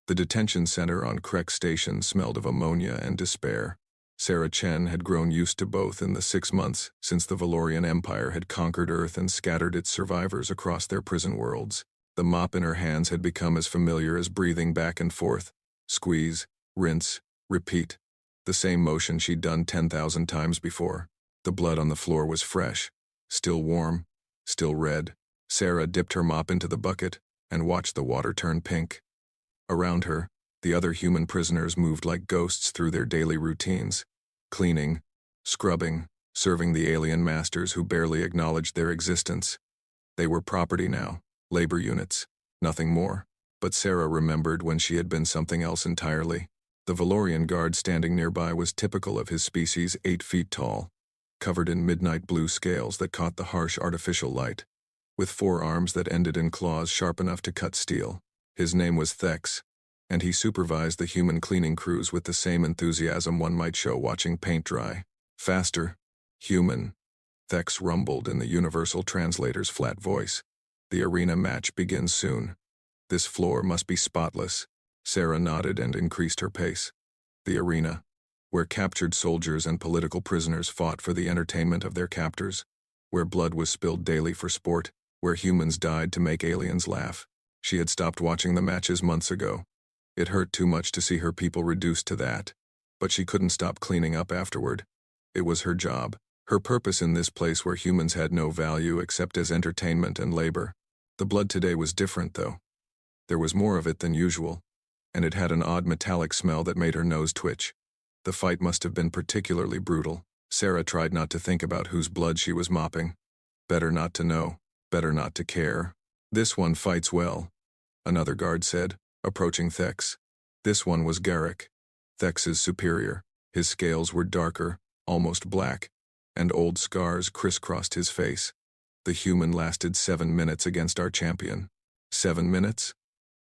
The detention center on Krek Station smelled of ammonia and despair. Sarah Chen had grown used to both in the 6 months since the Valorian Empire had conquered Earth and scattered its survivors across their prison worlds. The mop in her hands had become as familiar as breathing back and forth. Squeeze, rinse, repeat. The same motion she'd done 10,000 times before. The blood on the floor was fresh, still warm, still red. Sarah dipped her mop into the bucket and watched the water turn pink. Around her, the other human prisoners moved like ghosts through their daily routines, cleaning, scrubbing, serving the alien masters who barely acknowledged their existence. They were property now, labor units, nothing more. But Sarah remembered when she had been something else entirely. The Valorian guard standing nearby was typical of his species, 8 feet tall, covered in midnight blue scales that caught the harsh artificial light, with 4 arms that ended in claws sharp enough to cut steel. His name was Thex, and he supervised the human cleaning crews with the same enthusiasm one might show watching paint dry. Faster, human, Thex rumbled in the universal translator's flat voice. The arena match begins soon. This floor must be spotless. Sarah nodded and increased her pace. The arena, where captured soldiers and political prisoners fought for the entertainment of their captors, where blood was spilled daily for sport, where humans died to make aliens laugh. She had stopped watching the matches months ago. It hurt too much to see her people reduced to that, but she couldn't stop cleaning up afterward. It was her job, her purpose in this place where humans had no value except as entertainment and labor. The blood today was different, though. There was more of it than usual, and it had an odd metallic smell that made her nose twitch. The fight must have been particularly brutal. Sarah tried not to think about whose blood she was mopping. Better not to know, better not to care. This one fights well, another guard said, approaching Thex. This one was Garrick, Thex's superior. His scales were darker, almost black, and old scars crisscrossed his face. The human lasted 7 minutes against our champion. 7 minutes?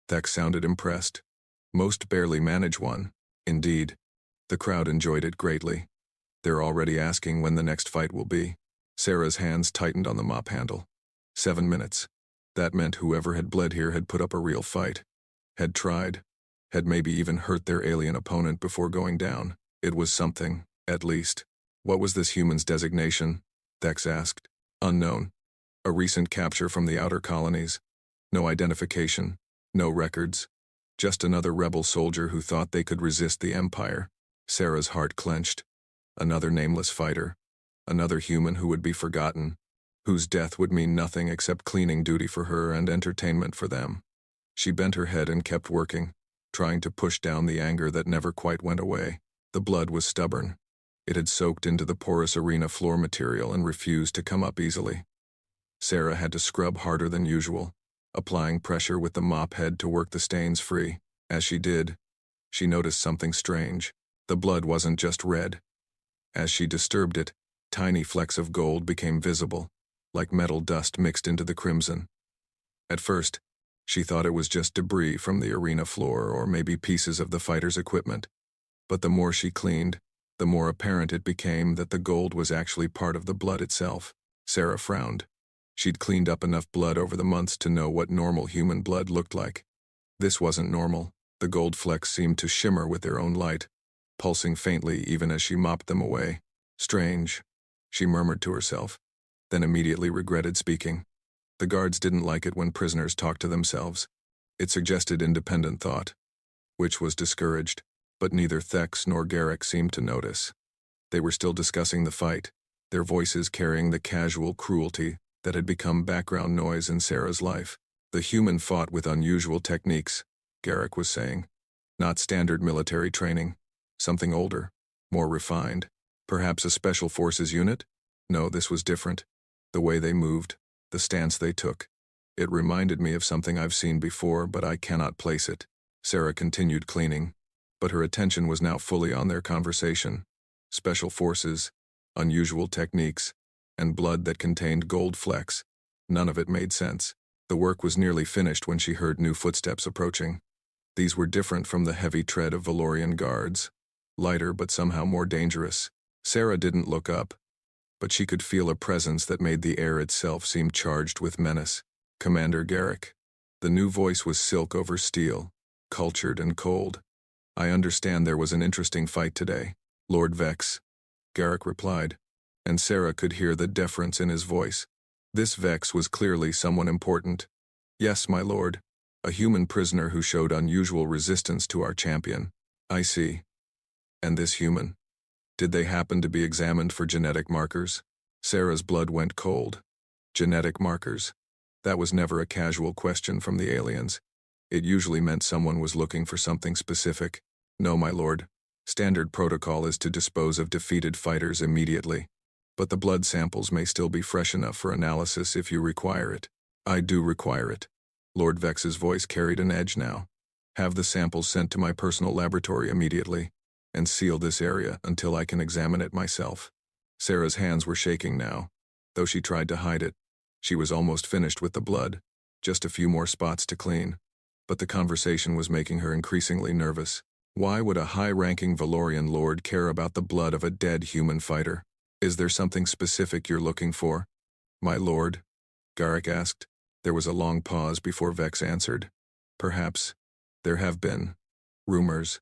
Thex sounded impressed. Most barely manage one. Indeed. The crowd enjoyed it greatly. They're already asking when the next fight will be. Sarah's hands tightened on the mop handle. 7 minutes. That meant whoever had bled here had put up a real fight. Had tried. Had maybe even hurt their alien opponent before going down. It was something, at least. What was this human's designation? Thex asked. Unknown. A recent capture from the outer colonies. No identification. No records. Just another rebel soldier who thought they could resist the Empire. Sarah's heart clenched. Another nameless fighter. Another human who would be forgotten. Whose death would mean nothing except cleaning duty for her and entertainment for them. She bent her head and kept working, trying to push down the anger that never quite went away. The blood was stubborn. It had soaked into the porous arena floor material and refused to come up easily. Sarah had to scrub harder than usual, applying pressure with the mop head to work the stains free. As she did, she noticed something strange. The blood wasn't just red. As she disturbed it, tiny flecks of gold became visible, like metal dust mixed into the crimson. At first, she thought it was just debris from the arena floor or maybe pieces of the fighter's equipment. But the more she cleaned, the more apparent it became that the gold was actually part of the blood itself. Sarah frowned. She'd cleaned up enough blood over the months to know what normal human blood looked like. This wasn't normal. The gold flecks seemed to shimmer with their own light, pulsing faintly even as she mopped them away. Strange, she murmured to herself, then immediately regretted speaking. The guards didn't like it when prisoners talked to themselves. It suggested independent thought, which was discouraged, but neither Thex nor Garrick seemed to notice. They were still discussing the fight, their voices carrying the casual cruelty that had become background noise in Sarah's life. The human fought with unusual techniques, Garrick was saying. Not standard military training. Something older, more refined. Perhaps a special forces unit? No, this was different. The way they moved, the stance they took. It reminded me of something I've seen before, but I cannot place it. Sarah continued cleaning, but her attention was now fully on their conversation. Special forces, unusual techniques, and blood that contained gold flecks. None of it made sense. The work was nearly finished when she heard new footsteps approaching. These were different from the heavy tread of Valorian guards, lighter but somehow more dangerous. Sarah didn't look up, but she could feel a presence that made the air itself seem charged with menace. Commander Garrick. The new voice was silk over steel, cultured and cold. I understand there was an interesting fight today, Lord Vex, Garrick replied, and Sarah could hear the deference in his voice. This Vex was clearly someone important. Yes, my lord. A human prisoner who showed unusual resistance to our champion. I see. And this human? Did they happen to be examined for genetic markers? Sarah's blood went cold. Genetic markers. That was never a casual question from the aliens. It usually meant someone was looking for something specific. No, my lord. Standard protocol is to dispose of defeated fighters immediately. But the blood samples may still be fresh enough for analysis if you require it. I do require it. Lord Vex's voice carried an edge now. Have the samples sent to my personal laboratory immediately, and seal this area until I can examine it myself. Sarah's hands were shaking now. Though she tried to hide it, she was almost finished with the blood, just a few more spots to clean. But the conversation was making her increasingly nervous. Why would a high-ranking Valorian lord care about the blood of a dead human fighter? Is there something specific you're looking for? My lord? Garrick asked. There was a long pause before Vex answered. Perhaps. There have been rumors,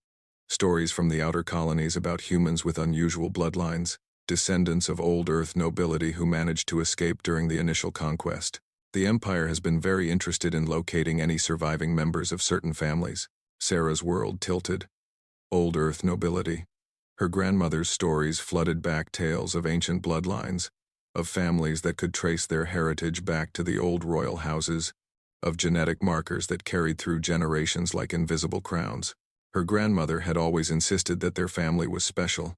stories from the outer colonies about humans with unusual bloodlines, descendants of old Earth nobility who managed to escape during the initial conquest. The Empire has been very interested in locating any surviving members of certain families. Sarah's world tilted. Old Earth nobility. Her grandmother's stories flooded back tales of ancient bloodlines, of families that could trace their heritage back to the old royal houses, of genetic markers that carried through generations like invisible crowns. Her grandmother had always insisted that their family was special,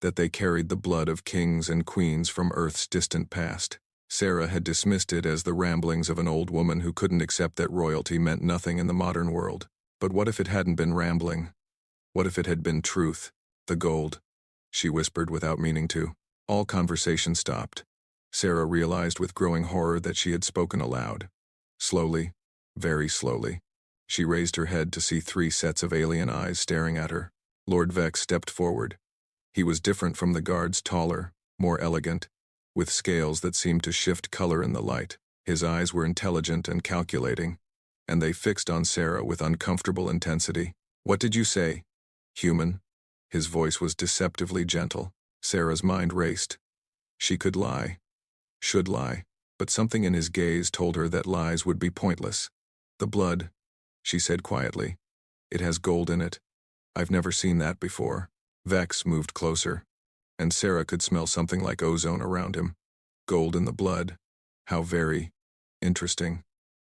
that they carried the blood of kings and queens from Earth's distant past. Sarah had dismissed it as the ramblings of an old woman who couldn't accept that royalty meant nothing in the modern world. But what if it hadn't been rambling? What if it had been truth? The gold, she whispered without meaning to. All conversation stopped. Sarah realized with growing horror that she had spoken aloud. Slowly, very slowly, she raised her head to see 3 sets of alien eyes staring at her. Lord Vex stepped forward. He was different from the guards, taller, more elegant, with scales that seemed to shift color in the light. His eyes were intelligent and calculating, and they fixed on Sarah with uncomfortable intensity. What did you say? Human? His voice was deceptively gentle. Sarah's mind raced. She could lie, should lie, but something in his gaze told her that lies would be pointless. The blood, she said quietly. It has gold in it. I've never seen that before. Vex moved closer, and Sarah could smell something like ozone around him. Gold in the blood. How very interesting.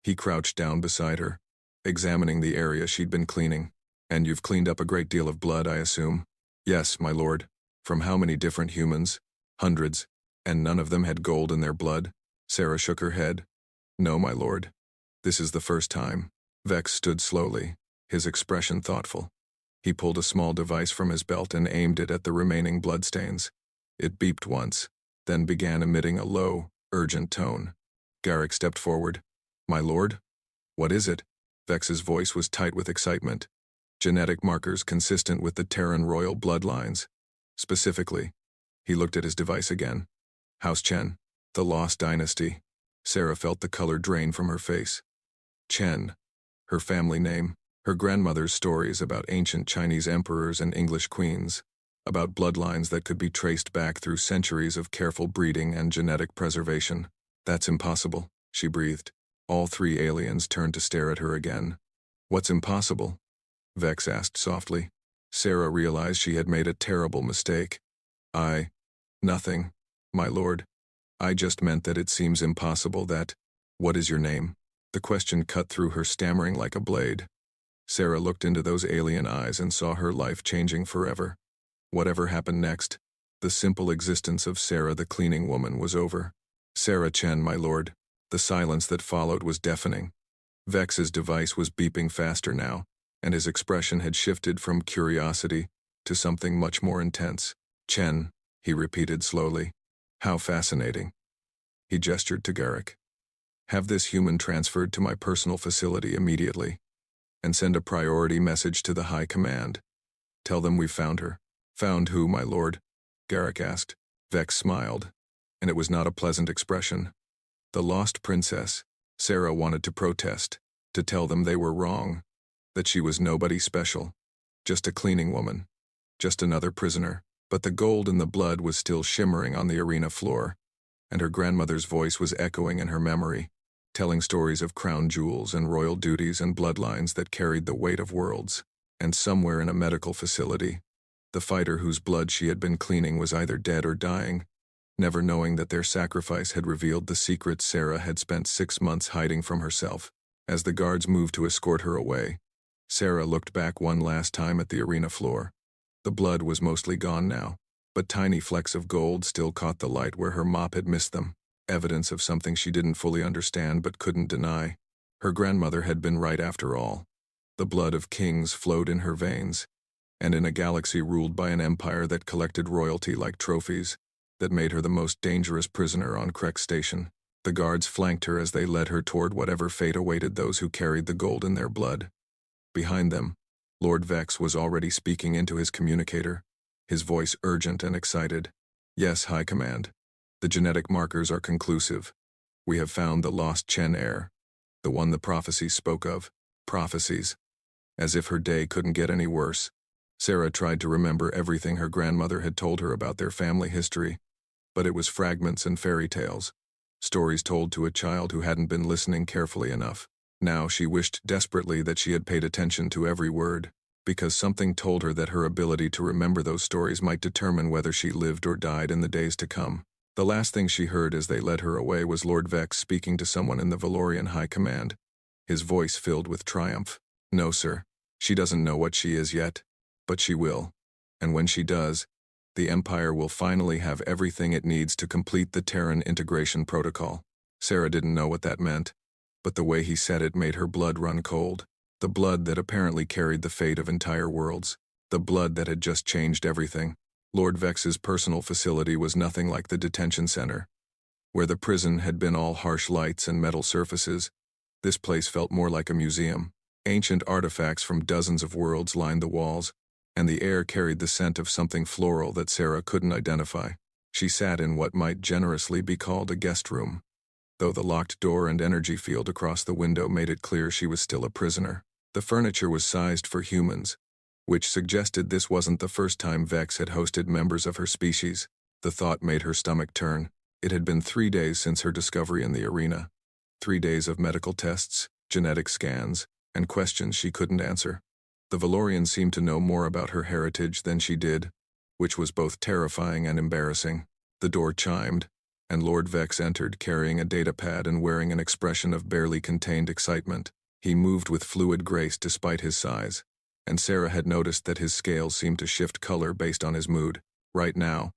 He crouched down beside her, examining the area she'd been cleaning. And you've cleaned up a great deal of blood, I assume? Yes, my lord. From how many different humans? Hundreds. And none of them had gold in their blood? Sarah shook her head. No, my lord. This is the first time. Vex stood slowly, his expression thoughtful. He pulled a small device from his belt and aimed it at the remaining bloodstains. It beeped once, then began emitting a low, urgent tone. Garrick stepped forward. My lord? What is it? Vex's voice was tight with excitement. Genetic markers consistent with the Terran royal bloodlines. Specifically, he looked at his device again. House Chen, the Lost Dynasty. Sarah felt the color drain from her face. Chen, her family name, her grandmother's stories about ancient Chinese emperors and English queens, about bloodlines that could be traced back through centuries of careful breeding and genetic preservation. That's impossible, she breathed. All 3 aliens turned to stare at her again. What's impossible? Vex asked softly. Sarah realized she had made a terrible mistake. Nothing, my lord. I just meant that it seems impossible that— What is your name? The question cut through her, stammering like a blade. Sarah looked into those alien eyes and saw her life changing forever. Whatever happened next, the simple existence of Sarah the cleaning woman was over. Sarah Chen, my lord. The silence that followed was deafening. Vex's device was beeping faster now, and his expression had shifted from curiosity to something much more intense. Chen, he repeated slowly. How fascinating. He gestured to Garrick. Have this human transferred to my personal facility immediately, and send a priority message to the High Command. Tell them we found her. Found who, my lord? Garrick asked. Vex smiled, and it was not a pleasant expression. The lost princess. Sarah wanted to protest, to tell them they were wrong. that she was nobody special. Just a cleaning woman. Just another prisoner. But the gold in the blood was still shimmering on the arena floor, and her grandmother's voice was echoing in her memory, telling stories of crown jewels and royal duties and bloodlines that carried the weight of worlds. And somewhere in a medical facility, the fighter whose blood she had been cleaning was either dead or dying, never knowing that their sacrifice had revealed the secrets Sarah had spent 6 months hiding from herself. As the guards moved to escort her away, Sarah looked back one last time at the arena floor. The blood was mostly gone now, but tiny flecks of gold still caught the light where her mop had missed them, evidence of something she didn't fully understand but couldn't deny. Her grandmother had been right after all. The blood of kings flowed in her veins, and in a galaxy ruled by an empire that collected royalty like trophies, that made her the most dangerous prisoner on Krek Station. The guards flanked her as they led her toward whatever fate awaited those who carried the gold in their blood. Behind them, Lord Vex was already speaking into his communicator, his voice urgent and excited. "Yes, High Command. The genetic markers are conclusive. We have found the lost Chen heir, the one the prophecies spoke of." Prophecies. As if her day couldn't get any worse. Sarah tried to remember everything her grandmother had told her about their family history, but it was fragments and fairy tales, stories told to a child who hadn't been listening carefully enough. Now she wished desperately that she had paid attention to every word, because something told her that her ability to remember those stories might determine whether she lived or died in the days to come. The last thing she heard as they led her away was Lord Vex speaking to someone in the Valorian High Command, his voice filled with triumph. "No, sir. She doesn't know what she is yet, but she will. And when she does, the Empire will finally have everything it needs to complete the Terran integration protocol." Sarah didn't know what that meant, but the way he said it made her blood run cold. The blood that apparently carried the fate of entire worlds. The blood that had just changed everything. Lord Vex's personal facility was nothing like the detention center. Where the prison had been all harsh lights and metal surfaces, this place felt more like a museum. Ancient artifacts from dozens of worlds lined the walls, and the air carried the scent of something floral that Sarah couldn't identify. She sat in what might generously be called a guest room, though the locked door and energy field across the window made it clear she was still a prisoner. The furniture was sized for humans, which suggested this wasn't the first time Vex had hosted members of her species. The thought made her stomach turn. It had been 3 days since her discovery in the arena. 3 days of medical tests, genetic scans, and questions she couldn't answer. The Valorian seemed to know more about her heritage than she did, which was both terrifying and embarrassing. The door chimed, and Lord Vex entered carrying a datapad and wearing an expression of barely contained excitement. He moved with fluid grace despite his size, and Sarah had noticed that his scales seemed to shift color based on his mood. Right now,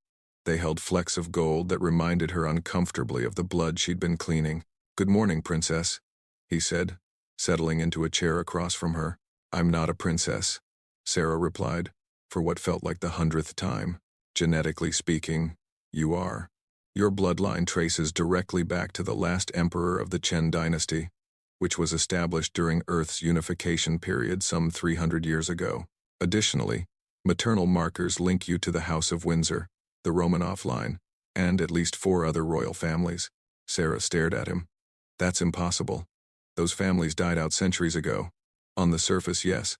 they held flecks of gold that reminded her uncomfortably of the blood she'd been cleaning. "Good morning, Princess," he said, settling into a chair across from her. "I'm not a princess," Sarah replied, for what felt like the 100th time. "Genetically speaking, you are. Your bloodline traces directly back to the last emperor of the Chen dynasty, which was established during Earth's unification period some 300 years ago. Additionally, maternal markers link you to the House of Windsor, the Romanov line, and at least 4 other royal families." Sarah stared at him. "That's impossible. Those families died out centuries ago." "On the surface, yes,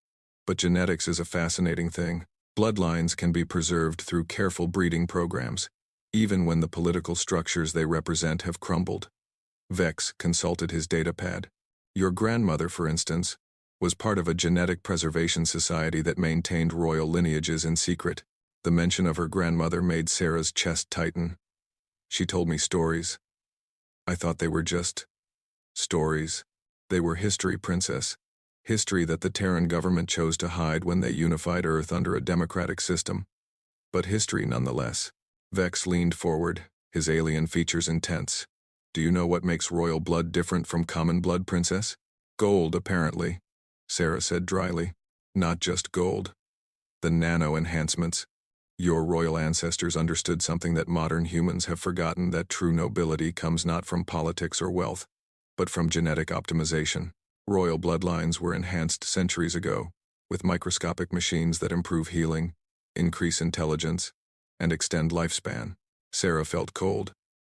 but genetics is a fascinating thing. Bloodlines can be preserved through careful breeding programs, even when the political structures they represent have crumbled." Vex consulted his datapad. "Your grandmother, for instance, was part of a genetic preservation society that maintained royal lineages in secret." The mention of her grandmother made Sarah's chest tighten. "She told me stories. I thought they were just stories. They were history, Princess. History that the Terran government chose to hide when they unified Earth under a democratic system. But history nonetheless." Vex leaned forward, his alien features intense. "Do you know what makes royal blood different from common blood, Princess?" "Gold, apparently," Sarah said dryly. "Not just gold. The nano-enhancements. Your royal ancestors understood something that modern humans have forgotten, that true nobility comes not from politics or wealth, but from genetic optimization. Royal bloodlines were enhanced centuries ago, with microscopic machines that improve healing, increase intelligence, and extend lifespan." Sarah felt cold.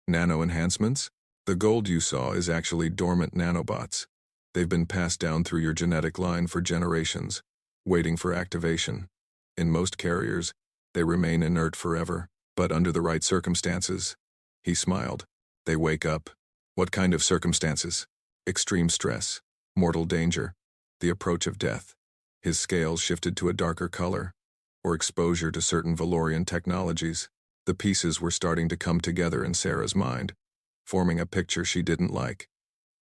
"Nano-enhancements? The gold you saw is actually dormant nanobots. They've been passed down through your genetic line for generations, waiting for activation. In most carriers, they remain inert forever, but under the right circumstances, he smiled, they wake up. What kind of circumstances? Extreme stress, mortal danger, the approach of death. His scales shifted to a darker color, or exposure to certain Valorian technologies. The pieces were starting to come together in Sarah's mind, forming a picture she didn't like.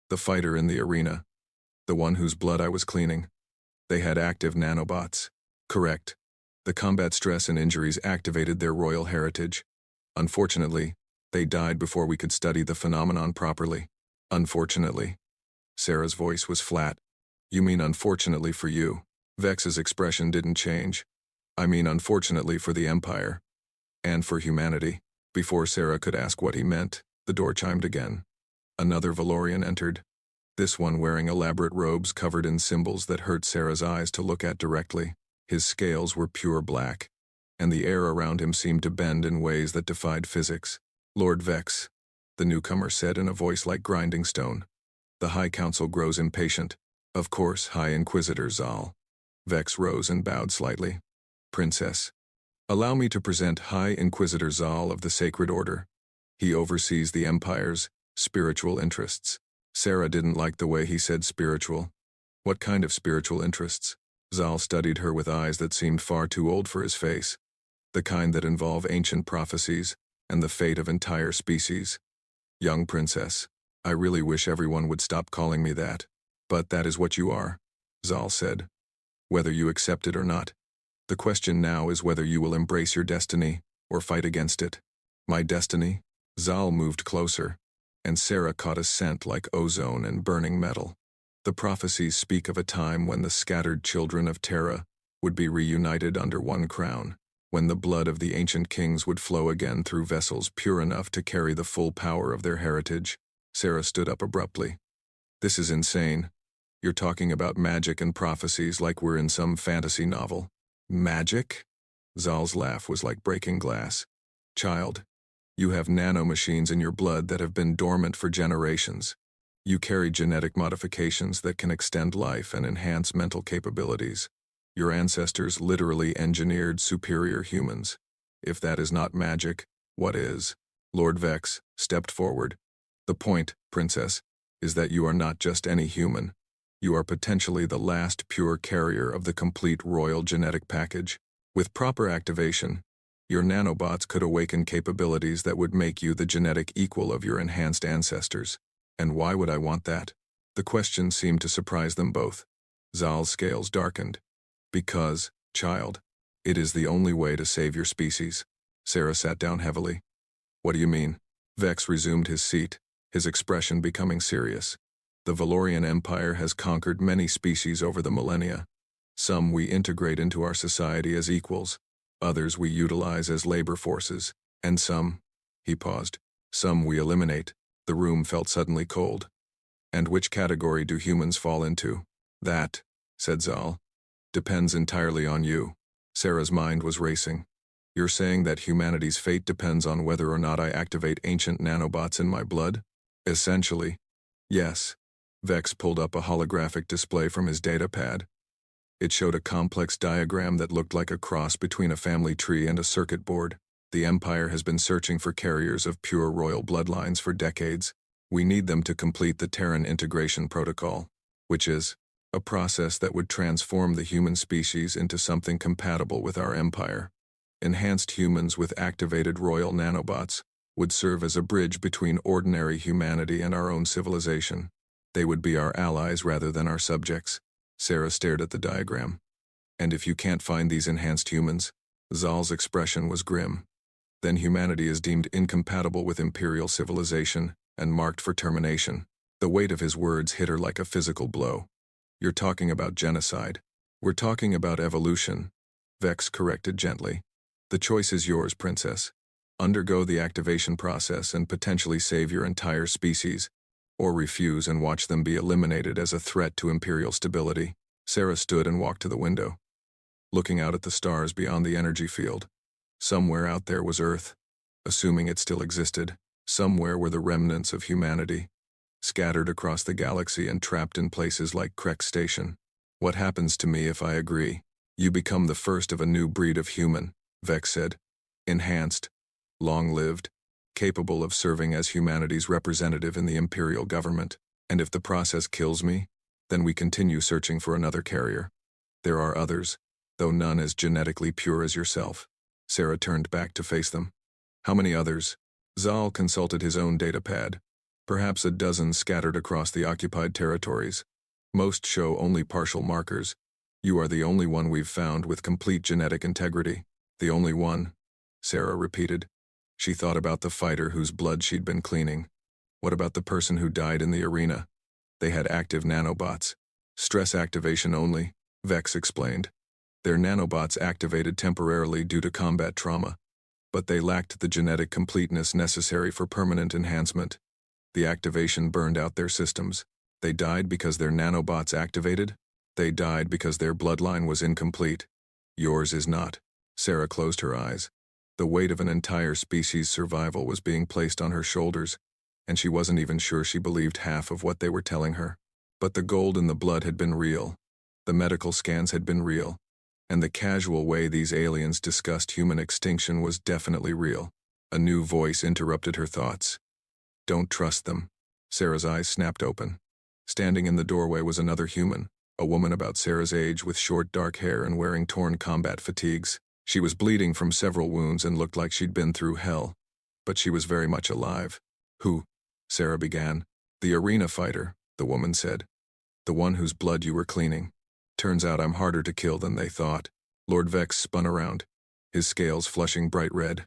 The fighter in the arena, the one whose blood I was cleaning. They had active nanobots. Correct. The combat stress and injuries activated their royal heritage. Unfortunately, they died before we could study the phenomenon properly. Unfortunately. Sarah's voice was flat. You mean unfortunately for you? Vex's expression didn't change. I mean unfortunately for the Empire. And for humanity. Before Sarah could ask what he meant, the door chimed again. Another Valorian entered. This one wearing elaborate robes covered in symbols that hurt Sarah's eyes to look at directly. His scales were pure black, and the air around him seemed to bend in ways that defied physics. Lord Vex, the newcomer said in a voice like grinding stone. The High Council grows impatient. Of course, High Inquisitor Zal. Vex rose and bowed slightly. Princess, allow me to present High Inquisitor Zal of the Sacred Order. He oversees the Empire's spiritual interests. Sarah didn't like the way he said spiritual. What kind of spiritual interests? Zal studied her with eyes that seemed far too old for his face. The kind that involve ancient prophecies and the fate of entire species. Young princess, I really wish everyone would stop calling me that. But that is what you are, Zal said. Whether you accept it or not. The question now is whether you will embrace your destiny or fight against it. My destiny? Zal moved closer, and Sarah caught a scent like ozone and burning metal. The prophecies speak of a time when the scattered children of Terra would be reunited under one crown, when the blood of the ancient kings would flow again through vessels pure enough to carry the full power of their heritage. Sarah stood up abruptly. This is insane. You're talking about magic and prophecies like we're in some fantasy novel. Magic? Zal's laugh was like breaking glass. Child, you have nanomachines in your blood that have been dormant for generations. You carry genetic modifications that can extend life and enhance mental capabilities. Your ancestors literally engineered superior humans. If that is not magic, what is? Lord Vex stepped forward. The point, Princess, is that you are not just any human. You are potentially the last pure carrier of the complete royal genetic package. With proper activation, your nanobots could awaken capabilities that would make you the genetic equal of your enhanced ancestors. And why would I want that? The question seemed to surprise them both. Zal's scales darkened. Because, child, it is the only way to save your species. Sarah sat down heavily. What do you mean? Vex resumed his seat, his expression becoming serious. The Valorian Empire has conquered many species over the millennia. Some we integrate into our society as equals, others we utilize as labor forces, and some, he paused, some we eliminate. The room felt suddenly cold. And which category do humans fall into? That, said Zal, depends entirely on you. Sarah's mind was racing. You're saying that humanity's fate depends on whether or not I activate ancient nanobots in my blood? Essentially, yes. Vex pulled up a holographic display from his datapad. It showed a complex diagram that looked like a cross between a family tree and a circuit board. The Empire has been searching for carriers of pure royal bloodlines for decades. We need them to complete the Terran Integration Protocol, which is a process that would transform the human species into something compatible with our empire. Enhanced humans with activated royal nanobots would serve as a bridge between ordinary humanity and our own civilization. They would be our allies rather than our subjects. Sarah stared at the diagram. And if you can't find these enhanced humans, Zal's expression was grim. Then humanity is deemed incompatible with imperial civilization and marked for termination. The weight of his words hit her like a physical blow. You're talking about genocide. We're talking about evolution, Vex corrected gently. The choice is yours, Princess. Undergo the activation process and potentially save your entire species, or refuse and watch them be eliminated as a threat to imperial stability. Sarah stood and walked to the window, looking out at the stars beyond the energy field. Somewhere out there was Earth, assuming it still existed. Somewhere were the remnants of humanity. scattered across the galaxy and trapped in places like Krek Station. What happens to me if I agree? You become the first of a new breed of human, Vex said. Enhanced, long-lived, capable of serving as humanity's representative in the Imperial government. And if the process kills me, then we continue searching for another carrier. There are others, though none as genetically pure as yourself. Sarah turned back to face them. How many others? Zal consulted his own datapad. Perhaps a dozen scattered across the occupied territories. Most show only partial markers. You are the only one we've found with complete genetic integrity. The only one, Sarah repeated. She thought about the fighter whose blood she'd been cleaning. What about the person who died in the arena? They had active nanobots. Stress activation only, Vex explained. Their nanobots activated temporarily due to combat trauma, but they lacked the genetic completeness necessary for permanent enhancement. The activation burned out their systems. They died because their nanobots activated. They died because their bloodline was incomplete. Yours is not. Sarah closed her eyes. The weight of an entire species' survival was being placed on her shoulders, and she wasn't even sure she believed half of what they were telling her. But the gold in the blood had been real. The medical scans had been real. And the casual way these aliens discussed human extinction was definitely real. A new voice interrupted her thoughts. Don't trust them. Sarah's eyes snapped open. Standing in the doorway was another human, a woman about Sarah's age with short dark hair and wearing torn combat fatigues. She was bleeding from several wounds and looked like she'd been through hell, but she was very much alive. Who? Sarah began. The arena fighter, the woman said. The one whose blood you were cleaning. Turns out I'm harder to kill than they thought. Lord Vex spun around, his scales flushing bright red.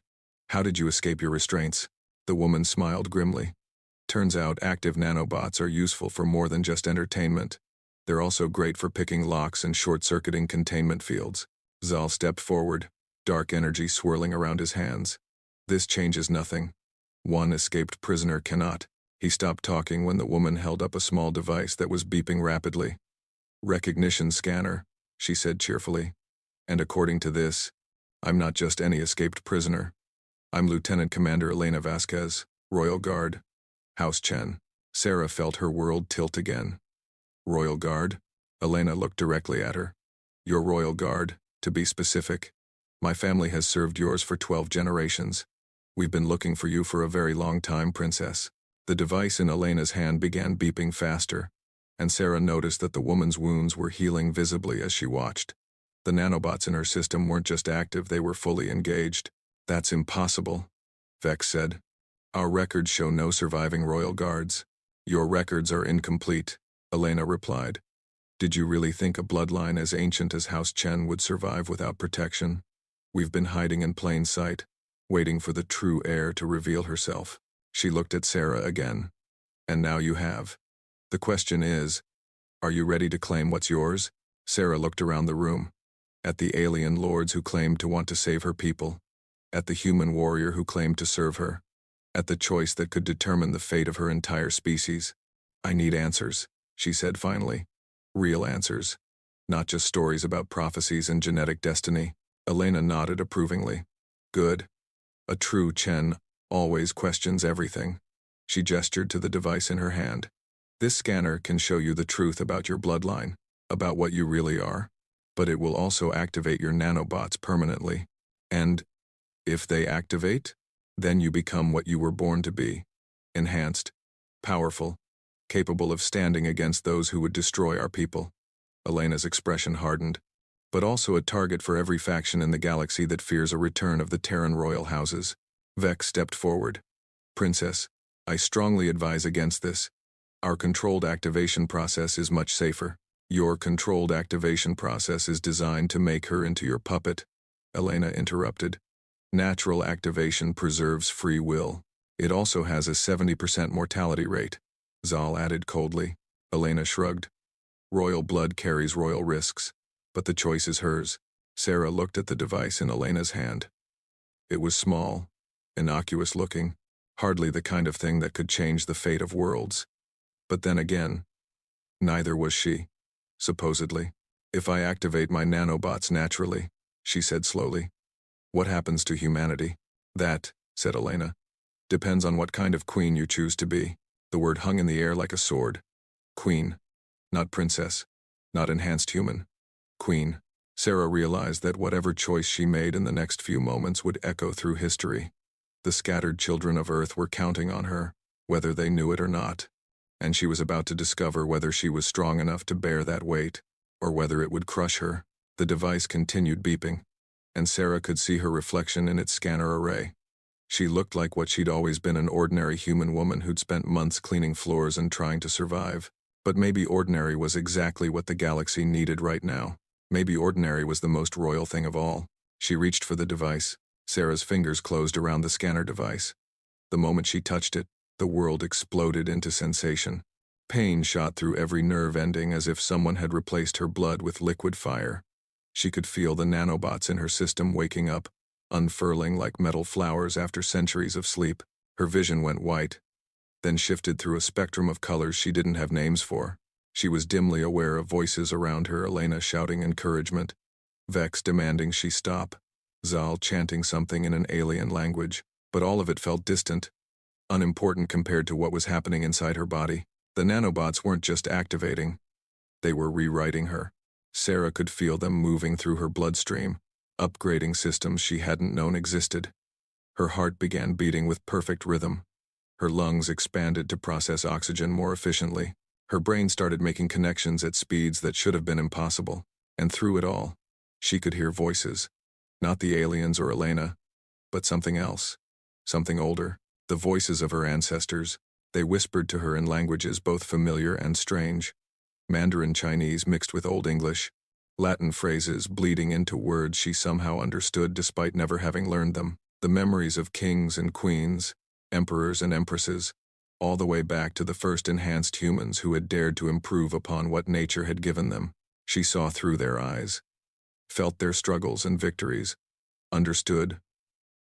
How did you escape your restraints? The woman smiled grimly. Turns out active nanobots are useful for more than just entertainment. They're also great for picking locks and short-circuiting containment fields. Zal stepped forward, dark energy swirling around his hands. This changes nothing. One escaped prisoner cannot. He stopped talking when the woman held up a small device that was beeping rapidly. Recognition scanner, she said cheerfully. And according to this, I'm not just any escaped prisoner. I'm Lieutenant Commander Elena Vasquez, Royal Guard. House Chen. Sarah felt her world tilt again. Royal Guard? Elena looked directly at her. Your Royal Guard, to be specific. My family has served yours for 12 generations. We've been looking for you for a very long time, Princess. The device in Elena's hand began beeping faster, and Sarah noticed that the woman's wounds were healing visibly as she watched. The nanobots in her system weren't just active, they were fully engaged. That's impossible, Vex said. Our records show no surviving royal guards. Your records are incomplete, Elena replied. Did you really think a bloodline as ancient as House Chen would survive without protection? We've been hiding in plain sight, waiting for the true heir to reveal herself. She looked at Sarah again. And now you have. The question is, are you ready to claim what's yours? Sarah looked around the room. At the alien lords who claimed to want to save her people. At the human warrior who claimed to serve her. At the choice that could determine the fate of her entire species. I need answers, she said finally. Real answers. Not just stories about prophecies and genetic destiny. Elena nodded approvingly. Good. A true Chen always questions everything. She gestured to the device in her hand. This scanner can show you the truth about your bloodline, about what you really are, but it will also activate your nanobots permanently. And if they activate, then you become what you were born to be. Enhanced, powerful, capable of standing against those who would destroy our people. Elena's expression hardened, but also a target for every faction in the galaxy that fears a return of the Terran royal houses. Vex stepped forward. Princess, I strongly advise against this. Our controlled activation process is much safer. Your controlled activation process is designed to make her into your puppet, Elena interrupted. Natural activation preserves free will. It also has a 70% mortality rate, Zal added coldly. Elena shrugged. Royal blood carries royal risks, but the choice is hers. Sarah looked at the device in Elena's hand. It was small, innocuous looking, hardly the kind of thing that could change the fate of worlds. But then again, neither was she, supposedly. If I activate my nanobots naturally, she said slowly, what happens to humanity? That, said Elena, depends on what kind of queen you choose to be. The word hung in the air like a sword. Queen. Not princess. Not enhanced human. Queen. Sarah realized that whatever choice she made in the next few moments would echo through history. The scattered children of Earth were counting on her, whether they knew it or not, and she was about to discover whether she was strong enough to bear that weight, or whether it would crush her. The device continued beeping, and Sarah could see her reflection in its scanner array. She looked like what she'd always been, an ordinary human woman who'd spent months cleaning floors and trying to survive. But maybe ordinary was exactly what the galaxy needed right now. Maybe ordinary was the most royal thing of all. She reached for the device. Sarah's fingers closed around the scanner device. The moment she touched it, the world exploded into sensation. Pain shot through every nerve ending as if someone had replaced her blood with liquid fire. She could feel the nanobots in her system waking up, unfurling like metal flowers after centuries of sleep. Her vision went white, then shifted through a spectrum of colors she didn't have names for. She was dimly aware of voices around her, Elena shouting encouragement, Vex demanding she stop, Zal chanting something in an alien language, but all of it felt distant, unimportant compared to what was happening inside her body. The nanobots weren't just activating, they were rewriting her. Sarah could feel them moving through her bloodstream, upgrading systems she hadn't known existed. Her heart began beating with perfect rhythm. Her lungs expanded to process oxygen more efficiently. Her brain started making connections at speeds that should have been impossible. And through it all, she could hear voices. Not the aliens or Elena, but something else. Something older. The voices of her ancestors. They whispered to her in languages both familiar and strange. Mandarin Chinese mixed with Old English. Latin phrases bleeding into words she somehow understood despite never having learned them. The memories of kings and queens, emperors and empresses, all the way back to the first enhanced humans who had dared to improve upon what nature had given them. She saw through their eyes, felt their struggles and victories, understood,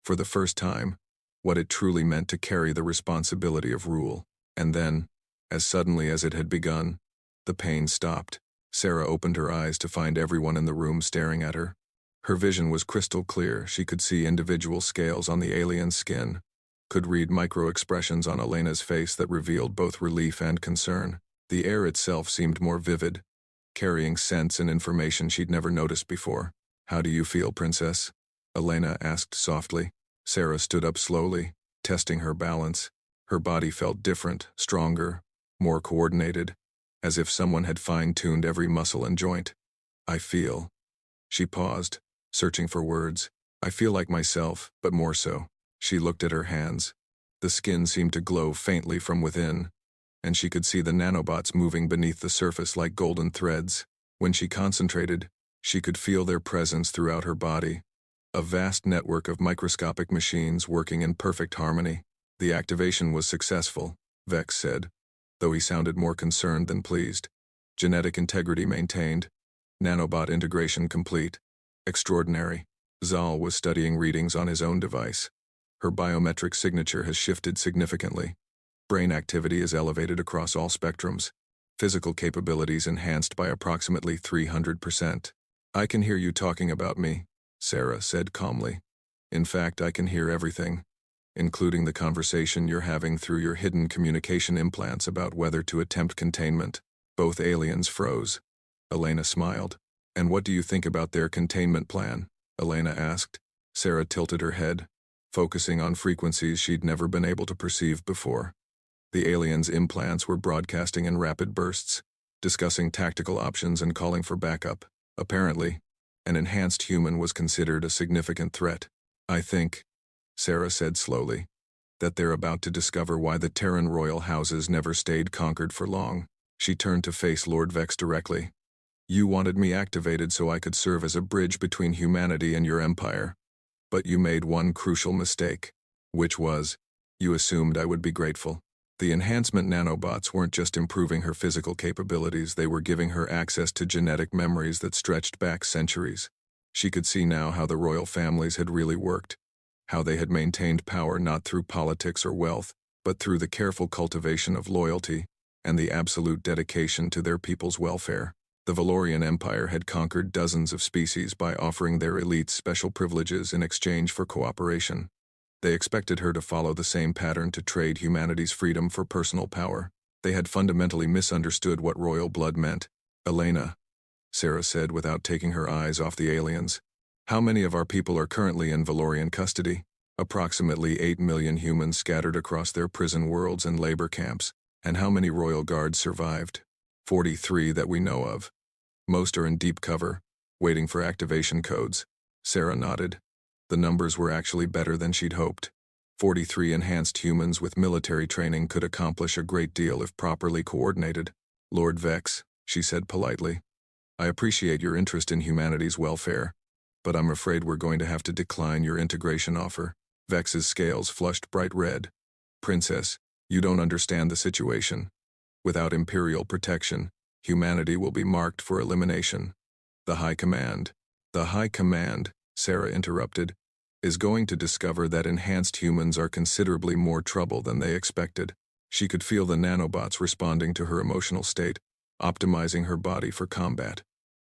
for the first time, what it truly meant to carry the responsibility of rule. And then, as suddenly as it had begun, the pain stopped. Sarah opened her eyes to find everyone in the room staring at her. Her vision was crystal clear. She could see individual scales on the alien's skin, could read micro-expressions on Elena's face that revealed both relief and concern. The air itself seemed more vivid, carrying scents and information she'd never noticed before. "How do you feel, Princess?" Elena asked softly. Sarah stood up slowly, testing her balance. Her body felt different, stronger, more coordinated, as if someone had fine-tuned every muscle and joint. "I feel." She paused, searching for words. "I feel like myself, but more so." She looked at her hands. The skin seemed to glow faintly from within, and she could see the nanobots moving beneath the surface like golden threads. When she concentrated, she could feel their presence throughout her body. A vast network of microscopic machines working in perfect harmony. "The activation was successful," Vex said, though he sounded more concerned than pleased. "Genetic integrity maintained. Nanobot integration complete. Extraordinary." Zal was studying readings on his own device. Her biometric signature has shifted significantly. Brain activity is elevated across all spectrums. Physical capabilities enhanced by approximately 300%. "I can hear you talking about me," Sarah said calmly. "In fact, I can hear everything, including the conversation you're having through your hidden communication implants about whether to attempt containment." Both aliens froze. Elena smiled. "And what do you think about their containment plan?" Elena asked. Sarah tilted her head, focusing on frequencies she'd never been able to perceive before. The aliens' implants were broadcasting in rapid bursts, discussing tactical options and calling for backup. Apparently, an enhanced human was considered a significant threat. "I think," Sarah said slowly, "that they're about to discover why the Terran royal houses never stayed conquered for long." She turned to face Lord Vex directly. "You wanted me activated so I could serve as a bridge between humanity and your empire. But you made one crucial mistake, which was, you assumed I would be grateful." The enhancement nanobots weren't just improving her physical capabilities, they were giving her access to genetic memories that stretched back centuries. She could see now how the royal families had really worked, how they had maintained power not through politics or wealth, but through the careful cultivation of loyalty and the absolute dedication to their people's welfare. The Valorian Empire had conquered dozens of species by offering their elites special privileges in exchange for cooperation. They expected her to follow the same pattern to trade humanity's freedom for personal power. They had fundamentally misunderstood what royal blood meant. "Elena," Sarah said without taking her eyes off the aliens, "how many of our people are currently in Valorian custody?" "Approximately 8 million humans scattered across their prison worlds and labor camps. And how many royal guards survived?" 43 that we know of. Most are in deep cover, waiting for activation codes. Sarah nodded. The numbers were actually better than she'd hoped. 43 enhanced humans with military training could accomplish a great deal if properly coordinated. "Lord Vex," she said politely, "I appreciate your interest in humanity's welfare, but I'm afraid we're going to have to decline your integration offer." Vex's scales flushed bright red. "Princess, you don't understand the situation. Without Imperial protection, humanity will be marked for elimination. The High Command," Sarah interrupted, "is going to discover that enhanced humans are considerably more trouble than they expected." She could feel the nanobots responding to her emotional state, optimizing her body for combat.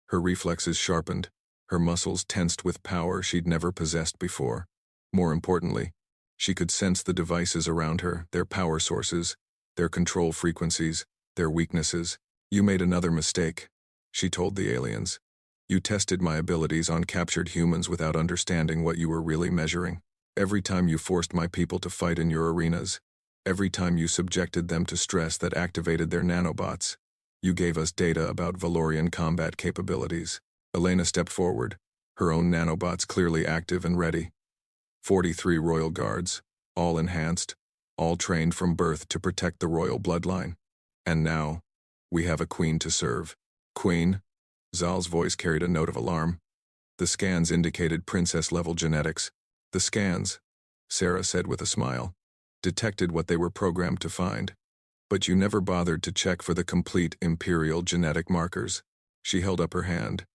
Her reflexes sharpened, her muscles tensed with power she'd never possessed before. More importantly, she could sense the devices around her, their power sources, their control frequencies, their weaknesses. "You made another mistake," she told the aliens. "You tested my abilities on captured humans without understanding what you were really measuring. Every time you forced my people to fight in your arenas, every time you subjected them to stress that activated their nanobots, you gave us data about Valorian combat capabilities." Elena stepped forward, her own nanobots clearly active and ready. 43 royal guards, all enhanced, all trained from birth to protect the royal bloodline. "And now, we have a queen to serve." "Queen?" Zal's voice carried a note of alarm. The scans indicated princess-level genetics. "The scans," Sarah said with a smile, "detected what they were programmed to find. But you never bothered to check for the complete imperial genetic markers." She held up her hand,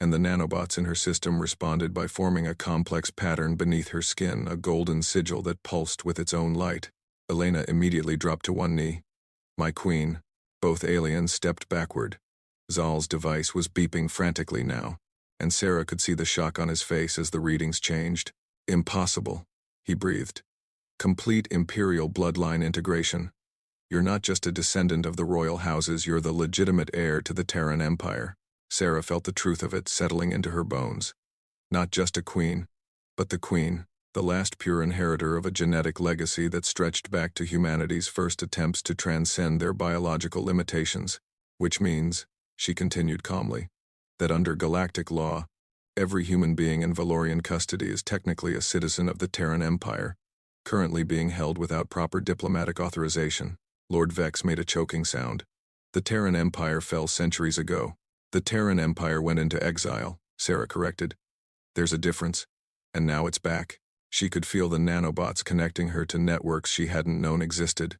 and the nanobots in her system responded by forming a complex pattern beneath her skin, a golden sigil that pulsed with its own light. Elena immediately dropped to one knee. "My queen." Both aliens stepped backward. Zal's device was beeping frantically now, and Sarah could see the shock on his face as the readings changed. "Impossible," he breathed. "Complete imperial bloodline integration. You're not just a descendant of the royal houses, you're the legitimate heir to the Terran Empire." Sarah felt the truth of it settling into her bones. Not just a queen, but the queen, the last pure inheritor of a genetic legacy that stretched back to humanity's first attempts to transcend their biological limitations. "Which means," she continued calmly, "that under galactic law, every human being in Valorian custody is technically a citizen of the Terran Empire, currently being held without proper diplomatic authorization." Lord Vex made a choking sound. "The Terran Empire fell centuries ago." "The Terran Empire went into exile," Sarah corrected. "There's a difference, and now it's back." She could feel the nanobots connecting her to networks she hadn't known existed.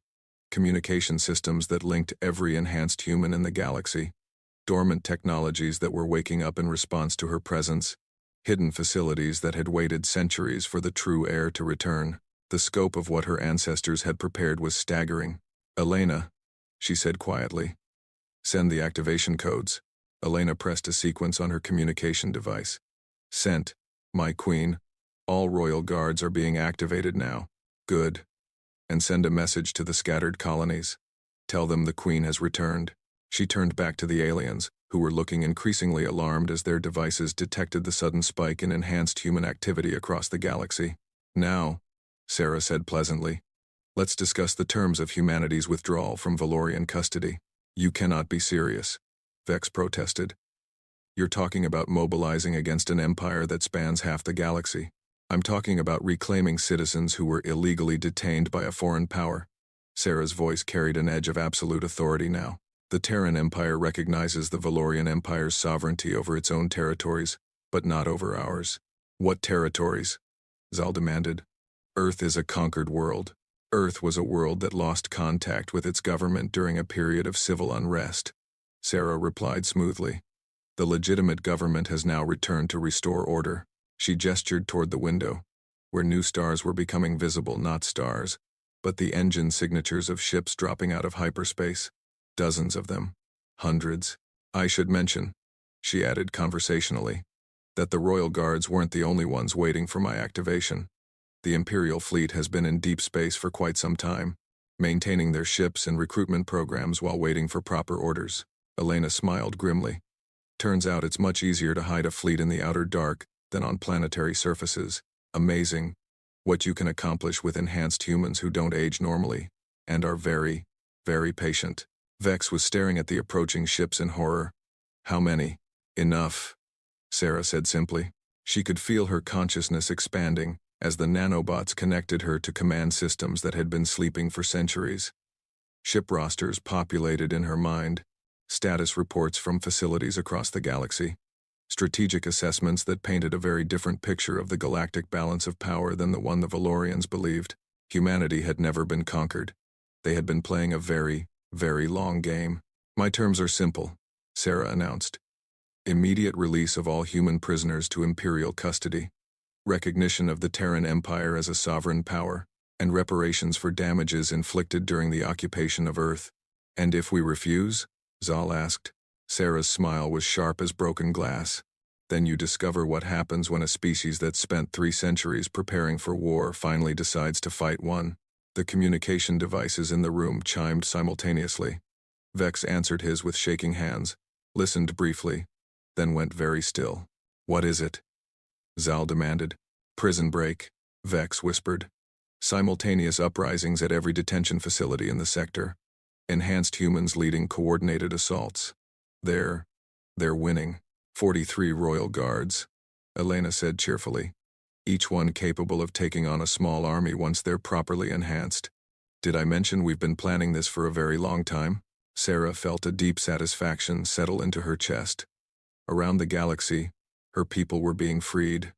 Communication systems that linked every enhanced human in the galaxy. Dormant technologies that were waking up in response to her presence. Hidden facilities that had waited centuries for the true heir to return. The scope of what her ancestors had prepared was staggering. "Elena," she said quietly, "send the activation codes." Elena pressed a sequence on her communication device. "Sent, my queen. All royal guards are being activated now." "Good. And send a message to the scattered colonies. Tell them the queen has returned." She turned back to the aliens, who were looking increasingly alarmed as their devices detected the sudden spike in enhanced human activity across the galaxy. "Now," Sarah said pleasantly, "let's discuss the terms of humanity's withdrawal from Valorian custody." "You cannot be serious," Vex protested. "You're talking about mobilizing against an empire that spans half the galaxy. I'm talking about reclaiming citizens who were illegally detained by a foreign power." Sarah's voice carried an edge of absolute authority now. "The Terran Empire recognizes the Valorian Empire's sovereignty over its own territories, but not over ours." "What territories?" Zal demanded. "Earth is a conquered world. Earth was a world that lost contact with its government during a period of civil unrest," Sarah replied smoothly. "The legitimate government has now returned to restore order." She gestured toward the window, where new stars were becoming visible, not stars, but the engine signatures of ships dropping out of hyperspace. Dozens of them. Hundreds. "I should mention," she added conversationally, "that the royal guards weren't the only ones waiting for my activation. The Imperial fleet has been in deep space for quite some time, maintaining their ships and recruitment programs while waiting for proper orders. Elena smiled grimly. Turns out it's much easier to hide a fleet in the outer dark than on planetary surfaces. Amazing what you can accomplish with enhanced humans who don't age normally and are very, very patient. Vex was staring at the approaching ships in horror. How many? Enough, Sarah said simply. She could feel her consciousness expanding as the nanobots connected her to command systems that had been sleeping for centuries. Ship rosters populated in her mind, status reports from facilities across the galaxy, strategic assessments that painted a very different picture of the galactic balance of power than the one the Valorians believed. Humanity had never been conquered. They had been playing a very, very long game. My terms are simple, Sarah announced. Immediate release of all human prisoners to Imperial custody, recognition of the Terran Empire as a sovereign power, and reparations for damages inflicted during the occupation of Earth. And if we refuse? Zal asked. Sarah's smile was sharp as broken glass. Then you discover what happens when a species that spent 3 centuries preparing for war finally decides to fight one. The communication devices in the room chimed simultaneously. Vex answered his with shaking hands, listened briefly, then went very still. What is it? Zal demanded. Prison break, Vex whispered. Simultaneous uprisings at every detention facility in the sector. Enhanced humans leading coordinated assaults. They're winning. 43 Royal Guards, Elena said cheerfully. Each one capable of taking on a small army once they're properly enhanced. Did I mention we've been planning this for a very long time? Sarah felt a deep satisfaction settle into her chest. Around the galaxy, her people were being freed.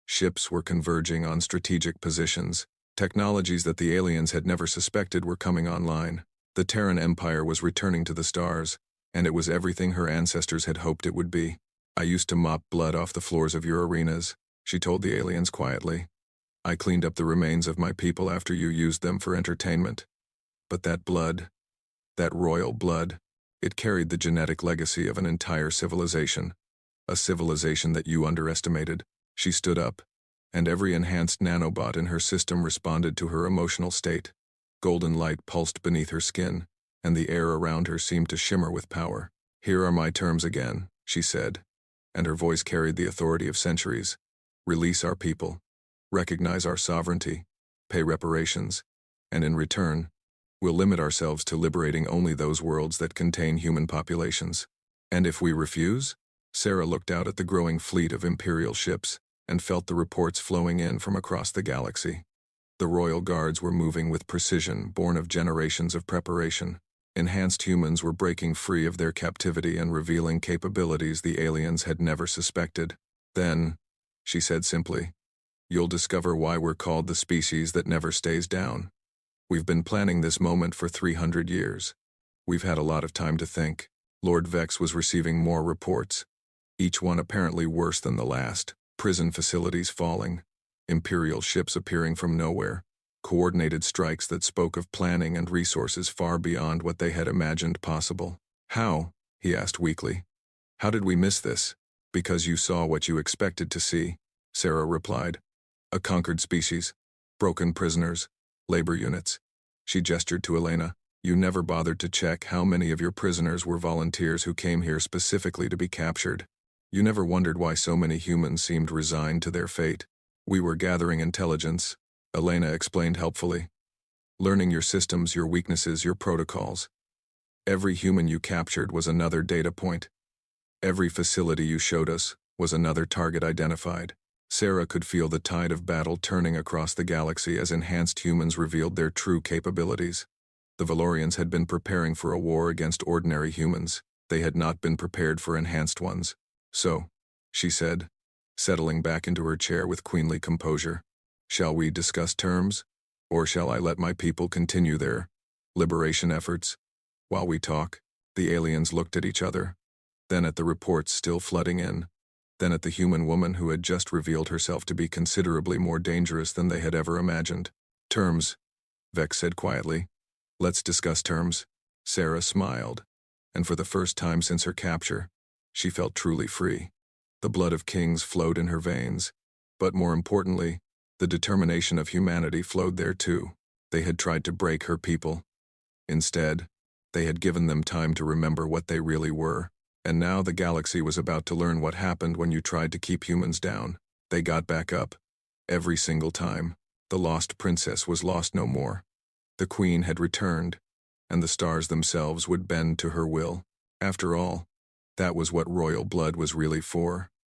Ships were converging on strategic positions. Technologies that the aliens had never suspected were coming online. The Terran Empire was returning to the stars, and it was everything her ancestors had hoped it would be. I used to mop blood off the floors of your arenas, she told the aliens quietly. I cleaned up the remains of my people after you used them for entertainment. But that blood, that royal blood, it carried the genetic legacy of an entire civilization. A civilization that you underestimated. She stood up, and every enhanced nanobot in her system responded to her emotional state. Golden light pulsed beneath her skin, and the air around her seemed to shimmer with power. Here are my terms again, she said, and her voice carried the authority of centuries. Release our people, recognize our sovereignty, pay reparations, and in return, we'll limit ourselves to liberating only those worlds that contain human populations. And if we refuse? Sarah looked out at the growing fleet of Imperial ships and felt the reports flowing in from across the galaxy. The Royal Guards were moving with precision born of generations of preparation. Enhanced humans were breaking free of their captivity and revealing capabilities the aliens had never suspected. Then, she said simply, you'll discover why we're called the species that never stays down. We've been planning this moment for 300 years. We've had a lot of time to think. Lord Vex was receiving more reports, each one apparently worse than the last. Prison facilities falling, Imperial ships appearing from nowhere, coordinated strikes that spoke of planning and resources far beyond what they had imagined possible. How? He asked weakly. How did we miss this? Because you saw what you expected to see, Sarah replied. A conquered species, broken prisoners, labor units. She gestured to Elena. You never bothered to check how many of your prisoners were volunteers who came here specifically to be captured. You never wondered why so many humans seemed resigned to their fate. We were gathering intelligence, Elena explained helpfully. Learning your systems, your weaknesses, your protocols. Every human you captured was another data point. Every facility you showed us was another target identified. Sarah could feel the tide of battle turning across the galaxy as enhanced humans revealed their true capabilities. The Valorians had been preparing for a war against ordinary humans. They had not been prepared for enhanced ones. So, she said, settling back into her chair with queenly composure, shall we discuss terms? Or shall I let my people continue their liberation efforts? While we talk, the aliens looked at each other, then at the reports still flooding in, then at the human woman who had just revealed herself to be considerably more dangerous than they had ever imagined. Terms, Vex said quietly. Let's discuss terms. Sarah smiled, and for the first time since her capture, she felt truly free. The blood of kings flowed in her veins, but more importantly, The determination of humanity flowed there too. They had tried to break her people. Instead, they had given them time to remember what they really were. And now the galaxy was about to learn what happened when you tried to keep humans down. They got back up. Every single time. The lost princess was lost no more. The queen had returned, and the stars themselves would bend to her will. After all, that was what royal blood was really for.